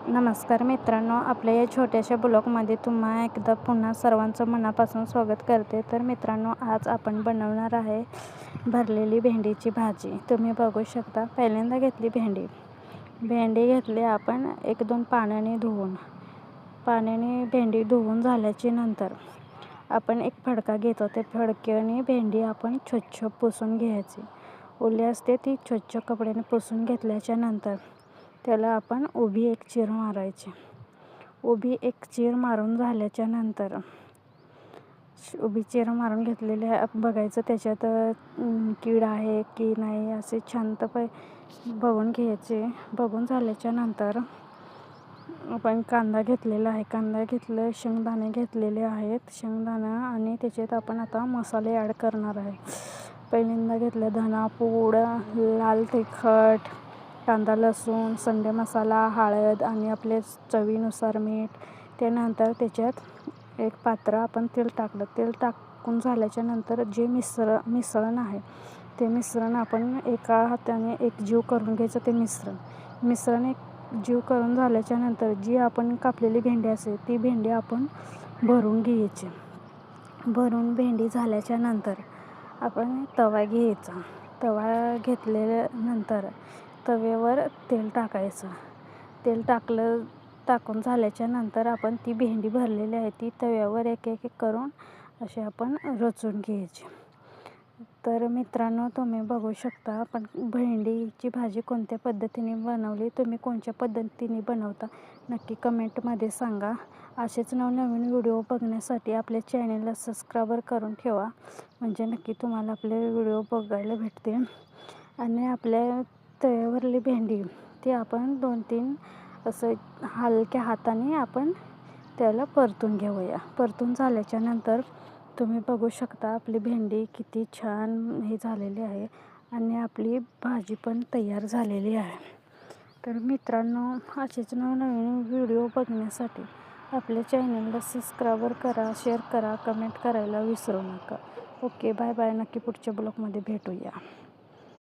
नमस्कार मित्रांनो, आपल्या या छोट्याशा ब्लॉगमध्ये तुम्हा एकदा पुन्हा सर्वांचं मनापासून स्वागत करते. तर मित्रांनो, आज आपण बनवणार आहे भरलेली भेंडीची भाजी. तुम्ही बघू शकता. पहिल्यांदा घेतली भेंडी घेतली आपण 1-2 पाण्याने भेंडी धुवून झाल्याची नंतर आपण एक फडका घेतो. ते फडक्याने भेंडी आपण स्वच्छ पुसून घ्यायची. ओली असते ती स्वच्छ कपड्याने पुसून घेतल्याच्या नंतर त्याला आपण उभी एक चीर मारायची. उभी एक चीर मारून झाल्याच्या नंतर उभी चीर मारून घेतलेले बघायचं त्याच्यात कीड आहे की नाही असे बघून घ्यायचे. बघून झाल्याच्या नंतर आपण कांदा घेतलेला आहे. शेंगदाणे घेतलेले आहेत. शेंगदाणा आणि त्याच्यात आपण आता मसाले ॲड करणार आहे. पहिल्यांदा घेतलं धना पूड, लाल तिखट, कांदा लसूण, संडे मसाला, हळद आणि आपले चवीनुसार मीठ. त्यानंतर त्याच्यात एक पात्र आपण तेल टाकलं. तेल टाकून झाल्याच्या नंतर जे मिश्रण आहे ते मिश्रण आपण एका हाताने एकजीव करून घ्यायचं. ते मिश्रण एकजीव करून झाल्याच्या नंतर जी आपण कापलेली भेंडी असेल ती भेंडी आपण भरून घ्यायची. भरून भेंडी झाल्याच्या नंतर आपण तवा घ्यायचा. तवा घेतल्यानंतर तव्यावर तेल टाकायचं. तेल टाकून झाल्याच्या नंतर आपण ती भेंडी भरलेली आहे ती तव्यावर एक करून अशी आपण रचून घ्यायची. तर मित्रांनो, तुम्ही बघू शकता आपण भेंडीची भाजी कोणत्या पद्धतीने बनवली. तुम्ही कोणत्या पद्धतीने बनवता नक्की कमेंटमध्ये सांगा. असेच नवनवीन व्हिडिओ बघण्यासाठी आपल्या चॅनलला सबस्क्राईब करून ठेवा, म्हणजे नक्की तुम्हाला आपले व्हिडिओ बघायला भेटतील. आणि आपल्या तव्यावरली भेंडी ती आपण 2-3 असं हलक्या हाताने आपण त्याला परतून घेऊया. परतून झाल्याच्या नंतर तुम्ही बघू शकता आपली भेंडी किती छान झालेली आहे आणि आपली भाजी पण तयार झालेली आहे. तर मित्रांनो, असेच नवनवीन व्हिडिओ बघण्यासाठी आपल्या चॅनलला सबस्क्राईब करा, शेअर करा, कमेंट करायला विसरू नका. Okay, bye bye. नक्की पुढच्या ब्लॉगमध्ये भेटूया.